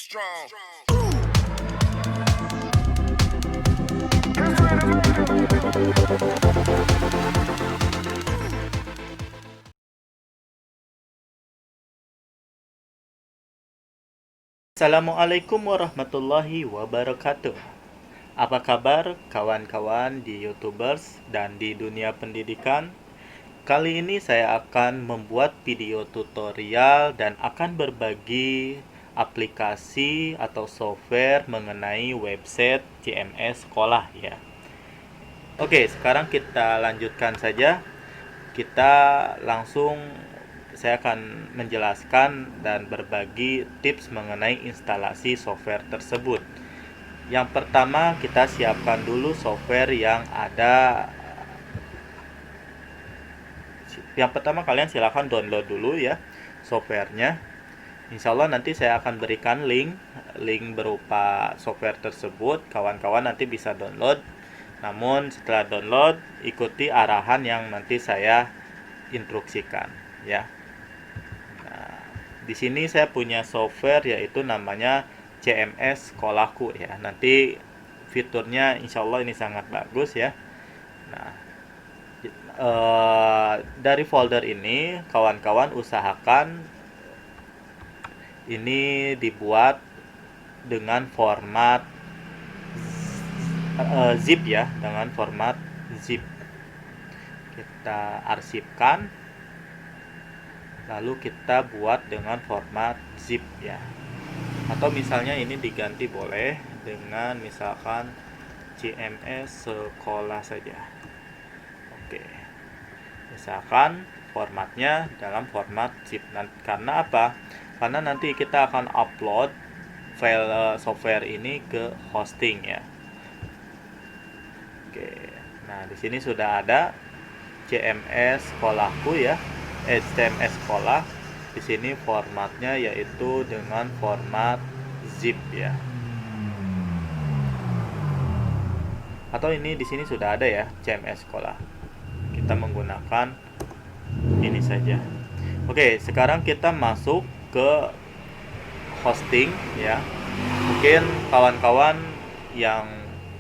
strong. Assalamualaikum warahmatullahi wabarakatuh. Apa kabar kawan-kawan di YouTubers dan di dunia pendidikan? Kali ini saya akan membuat video tutorial dan akan berbagi aplikasi atau software mengenai website CMS sekolah ya. Oke, sekarang kita lanjutkan saja. Kita langsung saya akan menjelaskan dan berbagi tips mengenai instalasi software tersebut. Yang pertama, kita siapkan dulu software yang ada. Yang pertama, kalian silahkan download dulu ya softwarenya. Insya Allah nanti saya akan berikan link berupa software tersebut. Kawan-kawan nanti bisa download. Namun setelah download, ikuti arahan yang nanti saya instruksikan ya. Nah, di sini saya punya software yaitu namanya CMS Sekolahku ya. Nanti fiturnya insya Allah ini sangat bagus ya. Nah, dari folder ini kawan-kawan usahakan ini dibuat dengan format zip ya, dengan format zip. Kita arsipkan, lalu kita buat dengan format zip ya. Atau misalnya ini diganti boleh dengan misalkan CMS sekolah saja. Oke. Misalkan formatnya dalam format zip. Karena apa? Karena nanti kita akan upload file software ini ke hosting ya. Oke. Nah, di sini sudah ada CMS sekolahku ya. CMS sekolah. Di sini formatnya yaitu dengan format zip ya. Atau ini di sini sudah ada ya CMS sekolah. Kita menggunakan ini saja. Oke, sekarang kita masuk ke hosting ya. Mungkin kawan-kawan yang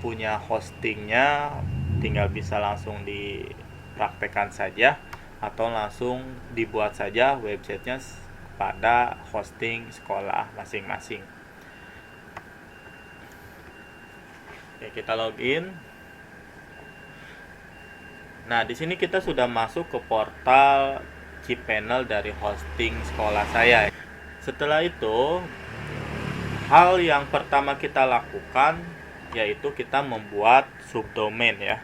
punya hostingnya tinggal bisa langsung dipraktekkan saja atau langsung dibuat saja websitenya pada hosting sekolah masing-masing. Oke, kita login. Nah, di sini kita sudah masuk ke portal cPanel dari hosting sekolah saya. Setelah itu, hal yang pertama kita lakukan yaitu kita membuat subdomain ya.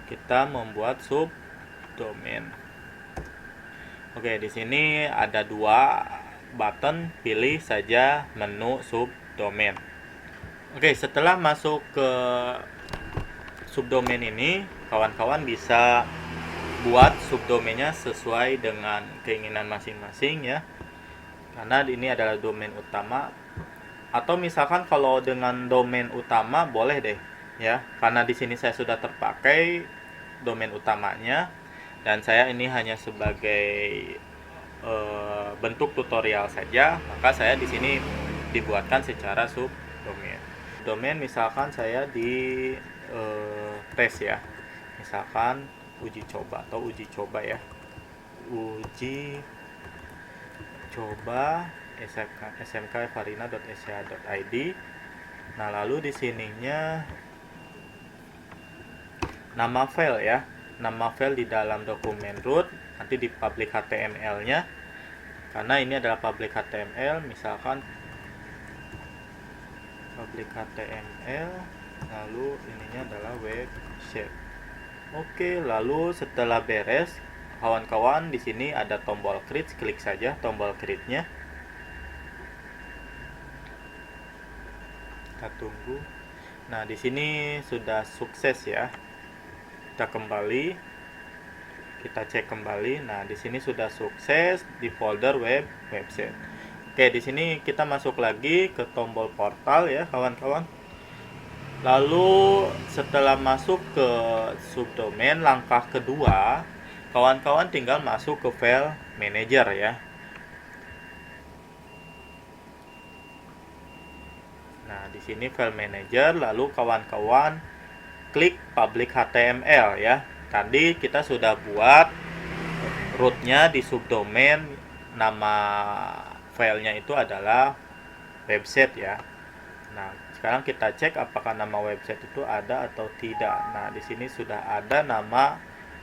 Kita membuat subdomain. Oke, di sini ada dua button, pilih saja menu subdomain. Oke, setelah masuk ke subdomain ini, kawan-kawan bisa buat subdomainnya sesuai dengan keinginan masing-masing ya. Karena ini adalah domain utama. Atau misalkan kalau dengan domain utama boleh deh ya. Karena di sini saya sudah terpakai domain utamanya dan saya ini hanya sebagai bentuk tutorial saja, maka saya di sini dibuatkan secara subdomain. Domain misalkan saya di tes ya, misalkan uji coba atau uji coba ya, uji coba smkfarina.sca.id. Nah, lalu di sininya nama file ya, nama file di dalam dokumen root, nanti di public HTML nya, karena ini adalah public HTML, misalkan public HTML, lalu ininya adalah website. Oke, lalu setelah beres, kawan-kawan di sini ada tombol create, klik saja tombol create-nya. Kita tunggu. Nah, di sini sudah sukses ya. Kita kembali. Kita cek kembali. Nah, di sini sudah sukses di folder website. Oke, di sini kita masuk lagi ke tombol portal ya, kawan-kawan. Lalu setelah masuk ke subdomain, langkah kedua, kawan-kawan tinggal masuk ke file manager ya. Nah, di sini file manager, lalu kawan-kawan klik public HTML ya. Tadi kita sudah buat rootnya di subdomain, nama filenya itu adalah website ya. Nah, sekarang kita cek apakah nama website itu ada atau tidak. Nah, di sini sudah ada nama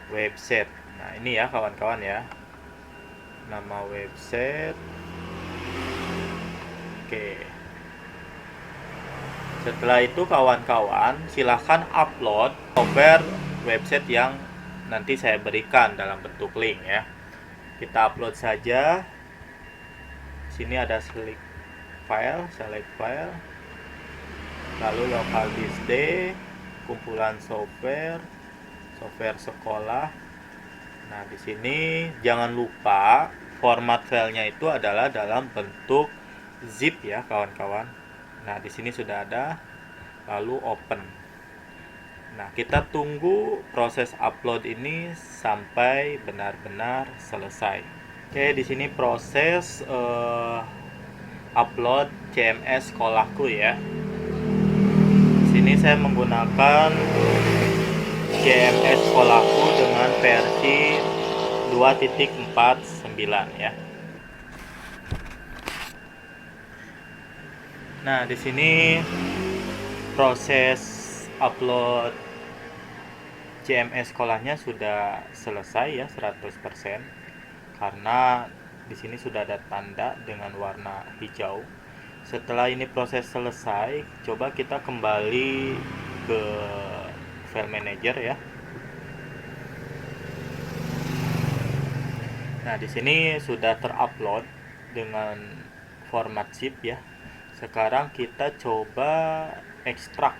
website. Nah, ini ya kawan-kawan ya. Nama website. Oke. Setelah itu kawan-kawan silahkan upload software website yang nanti saya berikan dalam bentuk link ya. Kita upload saja. Sini ada select file, lalu local disk D, kumpulan software sekolah. Nah, di sini jangan lupa format filenya itu adalah dalam bentuk zip ya kawan-kawan. Nah, di sini sudah ada, lalu open. Nah, kita tunggu proses upload ini sampai benar-benar selesai. Oke, di sini proses upload CMS sekolahku ya. Di sini saya menggunakan CMS sekolahku dengan versi 2.49 ya. Nah, di sini proses upload CMS sekolahnya sudah selesai ya 100%, karena di sini sudah ada tanda dengan warna hijau. Setelah ini proses selesai, coba kita kembali ke file manager ya. Nah, di sini sudah terupload dengan format zip ya. Sekarang kita coba ekstrak.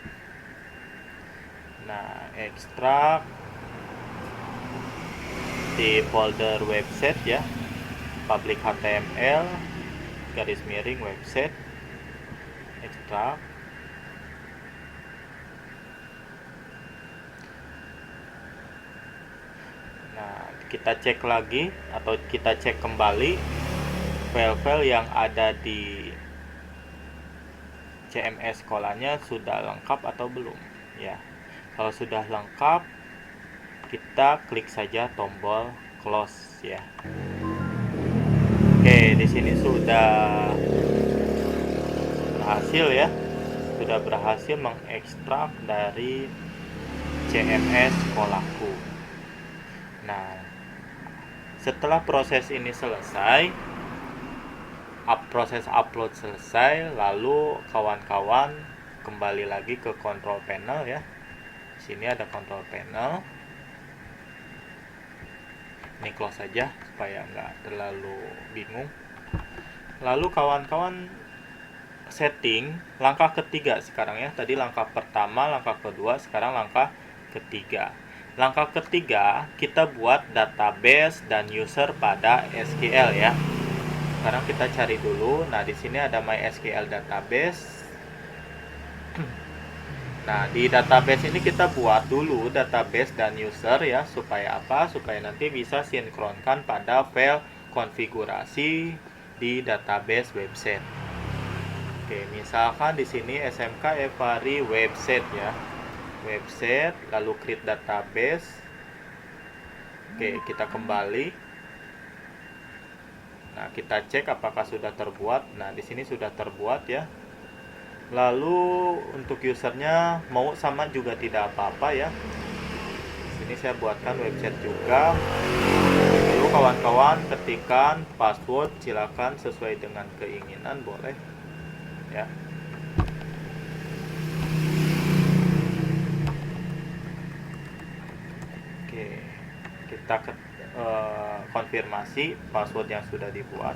Nah, ekstrak di folder website ya, public HTML garis miring website, ekstrak. Nah, kita cek lagi atau kita cek kembali file-file yang ada di CMS sekolahnya sudah lengkap atau belum ya. Kalau sudah lengkap, kita klik saja tombol close ya. Oke, di sini sudah berhasil ya. Sudah berhasil mengekstrak dari CMS sekolahku. Nah, setelah proses ini selesai, proses upload selesai, lalu kawan-kawan kembali lagi ke control panel ya. Sini ada control panel. Ini close saja supaya nggak terlalu bingung. Lalu kawan-kawan setting langkah ketiga sekarang ya. Tadi langkah pertama, langkah kedua, sekarang langkah ketiga. Langkah ketiga kita buat database dan user pada SQL ya. Sekarang kita cari dulu. Nah, di sini ada MySQL database. Nah, di database ini kita buat dulu database dan user ya, supaya apa? Supaya nanti bisa sinkronkan pada file konfigurasi di database website. Oke, misalkan di sini SMK Evari website ya. Website, lalu create database. Oke, kita kembali. Nah, kita cek apakah sudah terbuat. Nah, di sini sudah terbuat ya. Lalu untuk usernya mau sama juga tidak apa-apa ya. Sini saya buatkan website juga. Lalu kawan-kawan ketikkan password, silakan sesuai dengan keinginan, boleh ya. Oke, kita konfirmasi password yang sudah dibuat.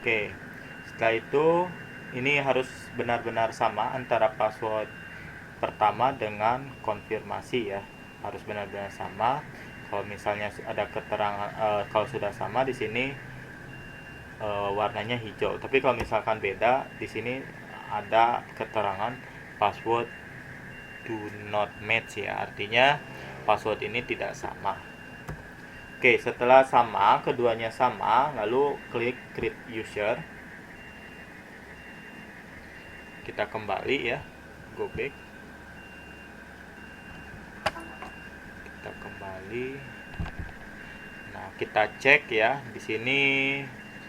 Oke, setelah itu ini harus benar-benar sama antara password pertama dengan konfirmasi ya, harus benar-benar sama. Kalau misalnya ada keterangan, kalau sudah sama di sini warnanya hijau. Tapi kalau misalkan beda, di sini ada keterangan password do not match ya, artinya password ini tidak sama. Oke, setelah sama, keduanya sama, lalu klik create user. Kita kembali ya, go back. Kita kembali. Nah, kita cek ya, di sini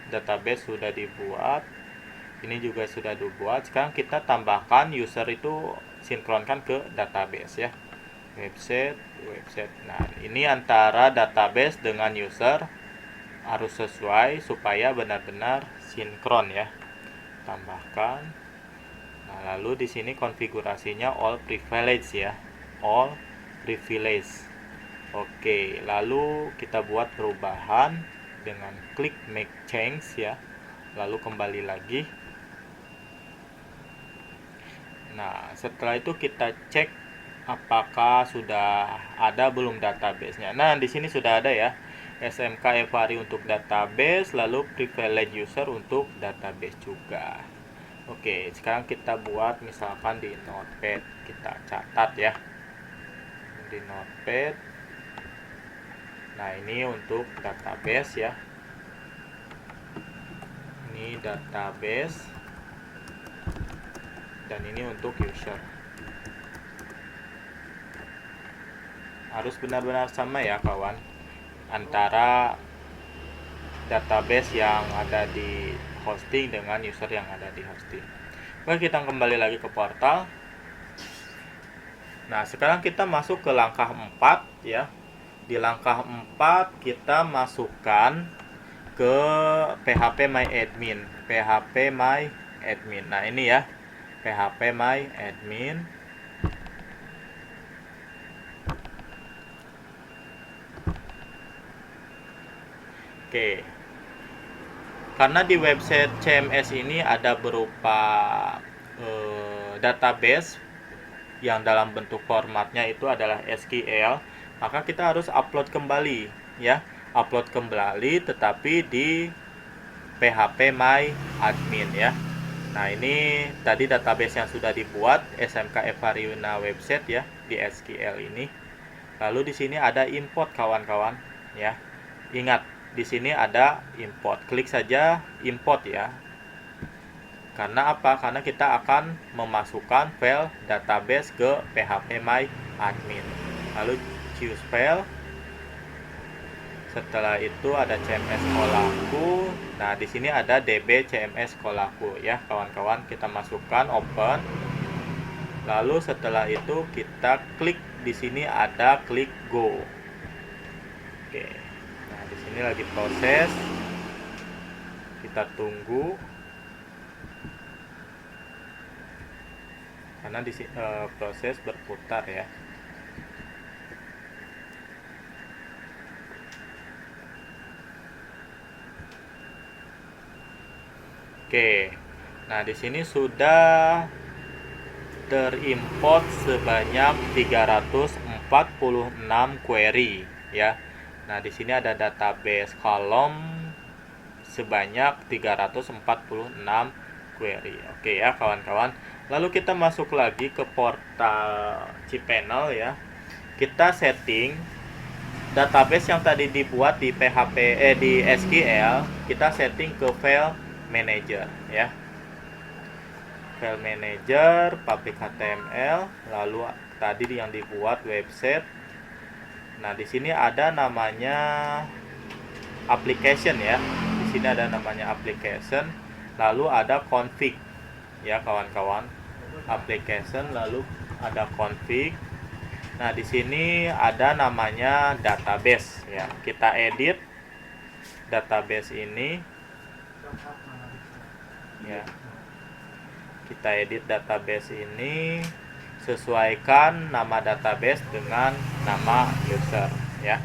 database sudah dibuat. Ini juga sudah dibuat. Sekarang kita tambahkan user itu sinkronkan ke database ya. Website. Nah, ini antara database dengan user harus sesuai supaya benar-benar sinkron ya. Tambahkan. Nah, lalu di sini konfigurasinya all privilege ya. All privilege. Oke, lalu kita buat perubahan dengan klik make change ya. Lalu kembali lagi. Nah, setelah itu kita cek apakah sudah ada belum database-nya. Nah, di sini sudah ada ya. SMK Evari untuk database, lalu privilege user untuk database juga. Oke, sekarang kita buat misalkan di Notepad, kita catat ya. Di Notepad. Nah, ini untuk database ya. Ini database. Dan ini untuk user. Harus benar-benar sama ya kawan, antara database yang ada di hosting dengan user yang ada di hosting. Oke, kita kembali lagi ke portal. Nah, sekarang kita masuk ke langkah 4 ya. Di langkah 4 kita masukkan ke PHP My Admin. PHP My Admin. Nah, ini ya. PHP My Admin. Oke. Karena di website CMS ini ada berupa database yang dalam bentuk formatnya itu adalah SQL, maka kita harus upload kembali ya. Upload kembali tetapi di PHP My Admin ya. Nah, ini tadi database yang sudah dibuat SMK Evariuna website ya di SQL ini. Lalu di sini ada import kawan-kawan ya. Ingat, di sini ada import. Klik saja import ya. Karena apa? Karena kita akan memasukkan file database ke PHP My Admin. Lalu choose file. Setelah itu ada CMS Sekolahku. Nah, di sini ada DB CMS Sekolahku ya, kawan-kawan. Kita masukkan open. Lalu setelah itu kita klik di sini ada klik go. Oke. Nah, di sini lagi proses. Kita tunggu. Karena di proses berputar ya. Oke, nah di sini sudah terimport sebanyak 346 query ya. Nah di sini ada database kolom sebanyak 346 query. Oke ya kawan-kawan. Lalu kita masuk lagi ke portal cPanel ya. Kita setting database yang tadi dibuat di PHP di SQL, kita setting ke file manager ya. File manager, public HTML, lalu tadi yang dibuat website. Nah, di sini ada namanya application ya. Di sini ada namanya application, lalu ada config ya kawan-kawan. Application lalu ada config. Nah, di sini ada namanya database ya. Kita edit database ini ya. Kita edit database ini, sesuaikan nama database dengan nama user ya.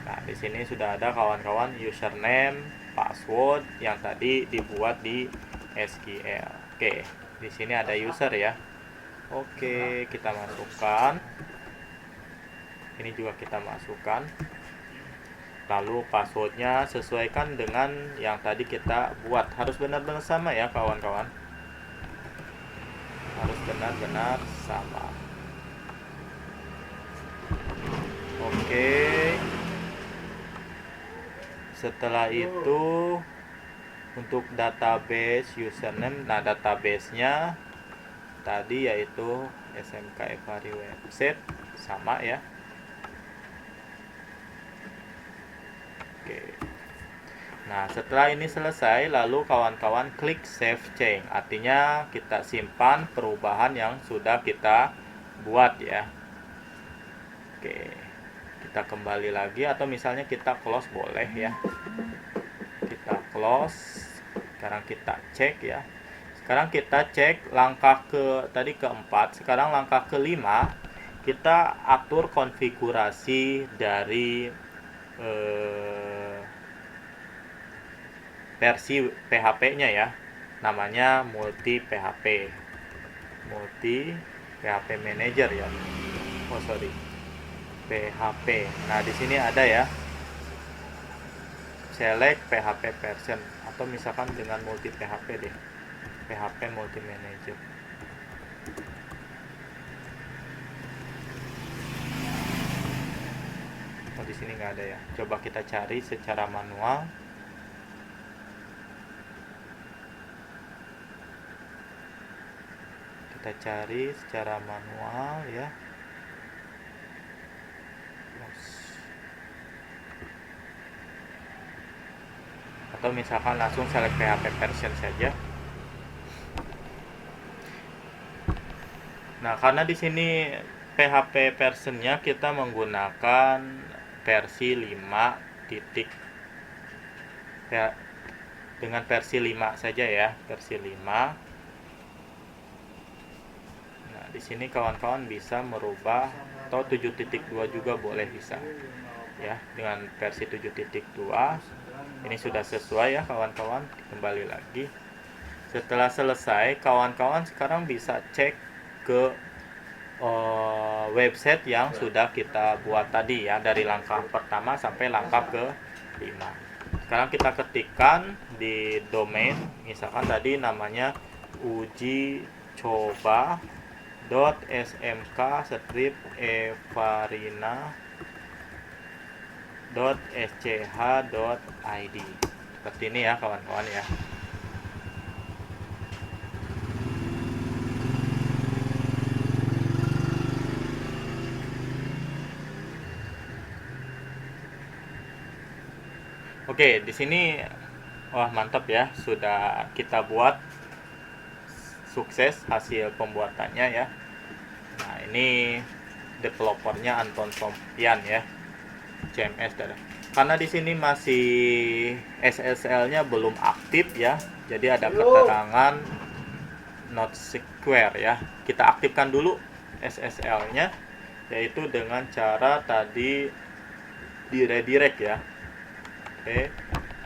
Nah, di sini sudah ada kawan-kawan username, password yang tadi dibuat di SQL. Oke, di sini ada user ya. Oke, kita masukkan. Ini juga kita masukkan. Lalu passwordnya sesuaikan dengan yang tadi kita buat. Harus benar-benar sama ya kawan-kawan. Harus benar-benar sama. Oke. Setelah itu untuk database username, nah database-nya tadi yaitu SMK Evari website sama ya. Oke. Nah, setelah ini selesai, lalu kawan-kawan klik save change. Artinya kita simpan perubahan yang sudah kita buat ya. Oke. Kita kembali lagi atau misalnya kita close boleh ya. Kita close. Sekarang kita cek ya. Sekarang kita cek langkah tadi keempat, sekarang langkah kelima, kita atur konfigurasi dari versi PHP-nya ya. Namanya multi PHP. Multi PHP Manager ya. Oh, sorry. PHP. Nah, di sini ada ya. Select PHP version atau misalkan dengan multi PHP deh. PHP multi manager. Oh, di sini nggak ada ya. Coba kita cari secara manual. Kita cari secara manual ya. Atau misalkan langsung select PHP version saja. Nah, karena di sini PHP versionnya kita menggunakan versi 5 titik ya, dengan versi 5 saja ya, versi 5. Nah, di sini kawan-kawan bisa merubah atau 7.2 juga boleh bisa. Ya, dengan versi 7.2 ini sudah sesuai ya kawan-kawan. Kembali lagi. Setelah selesai, kawan-kawan sekarang bisa cek ke website yang sudah kita buat tadi ya, dari langkah pertama sampai langkah ke-5. Sekarang kita ketikkan di domain, misalkan tadi namanya ujicoba.smk-evarina.sch.id. Seperti ini ya kawan-kawan ya. Oke, di sini wah mantap ya, sudah kita buat sukses hasil pembuatannya ya. Nah, ini developernya Anton Sompian ya, CMS. Karena di sini masih SSL-nya belum aktif ya, jadi ada keterangan not secure ya. Kita aktifkan dulu SSL-nya, yaitu dengan cara tadi di redirect ya. Oke,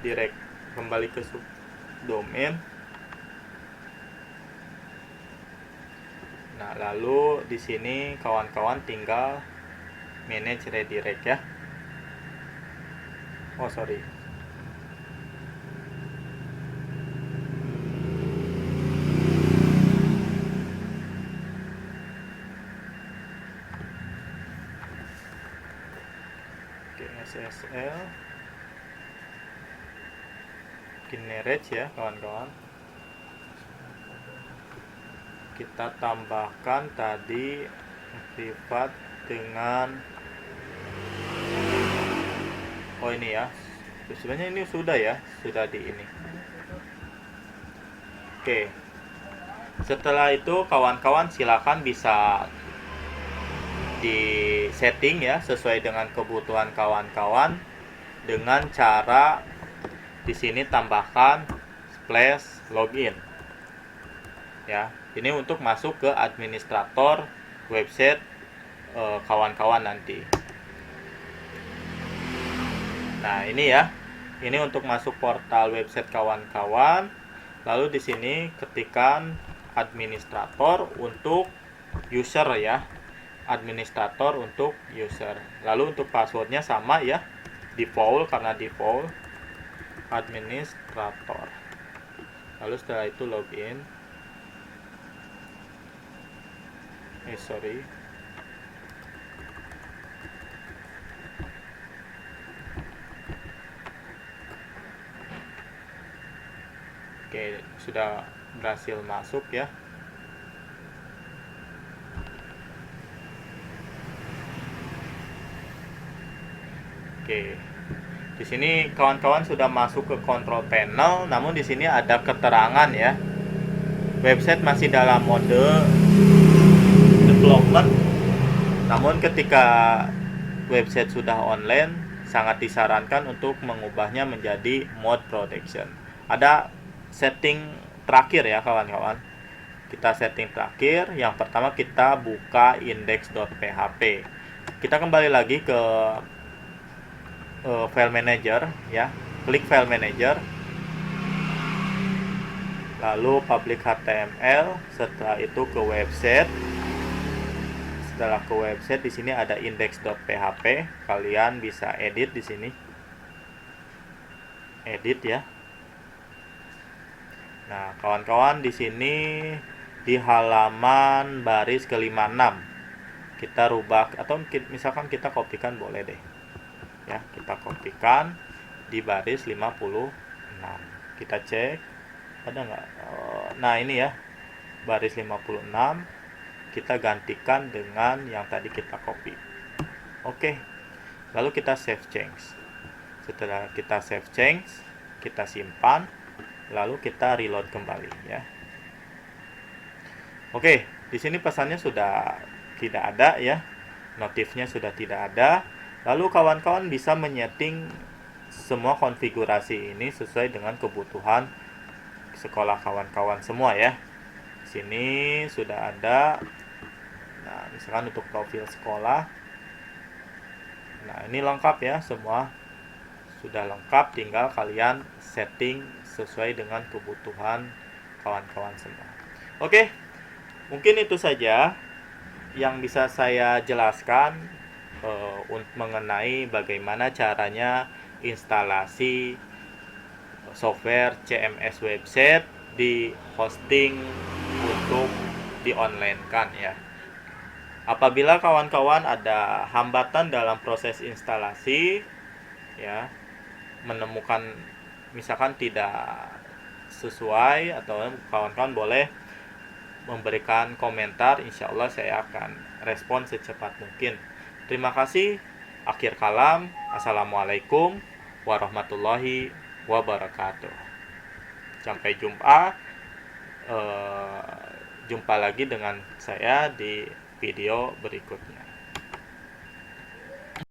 direct kembali ke subdomain. Nah, lalu di sini kawan-kawan tinggal manage redirect ya. Oh, sorry. Oke, SSL Kinerage ya kawan-kawan. Kita tambahkan tadi privat dengan ini ya. Sebenarnya ini sudah ya, sudah di ini. Oke. Setelah itu kawan-kawan silakan bisa di setting ya sesuai dengan kebutuhan kawan-kawan dengan cara di sini tambahkan splash login. Ya, ini untuk masuk ke administrator website kawan-kawan nanti. Nah, ini ya. Ini untuk masuk portal website kawan-kawan. Lalu di sini ketikkan administrator untuk user ya. Administrator untuk user. Lalu untuk passwordnya sama ya. default, karena default administrator. Lalu setelah itu login. Sorry. Oke, sudah berhasil masuk ya. Oke. Di sini kawan-kawan sudah masuk ke control panel, namun di sini ada keterangan ya. Website masih dalam mode development. Namun ketika website sudah online, sangat disarankan untuk mengubahnya menjadi mode production. Ada setting terakhir ya kawan-kawan. Kita setting terakhir. Yang pertama kita buka index.php. Kita kembali lagi ke file manager ya. Klik file manager. Lalu public HTML, setelah itu ke website. Setelah ke website, di sini ada index.php. Kalian bisa edit di sini. Edit ya. Nah, kawan-kawan di sini di halaman baris ke-56 kita rubah, atau misalkan kita kopikan boleh deh. Ya, kita kopikan di baris 56. Kita cek ada nggak? Nah, ini ya. Baris 56 kita gantikan dengan yang tadi kita copy. Oke. Lalu kita save change. Setelah kita save change, kita simpan, lalu kita reload kembali ya. Oke, di sini pesannya sudah tidak ada ya. Notifnya sudah tidak ada. Lalu kawan-kawan bisa menyeting semua konfigurasi ini sesuai dengan kebutuhan sekolah kawan-kawan semua ya. Di sini sudah ada. Nah, misalkan untuk profil sekolah. Nah, ini lengkap ya, semua sudah lengkap, tinggal kalian setting sesuai dengan kebutuhan kawan-kawan semua. Oke, mungkin itu saja yang bisa saya jelaskan mengenai bagaimana caranya instalasi software CMS website di hosting untuk di-online-kan ya. Apabila kawan-kawan ada hambatan dalam proses instalasi ya, menemukan misalkan tidak sesuai, atau kawan-kawan boleh memberikan komentar, insya Allah saya akan respon secepat mungkin. Terima kasih. Akhir kalam, assalamualaikum warahmatullahi wabarakatuh. Sampai jumpa. Jumpa lagi dengan saya di video berikutnya.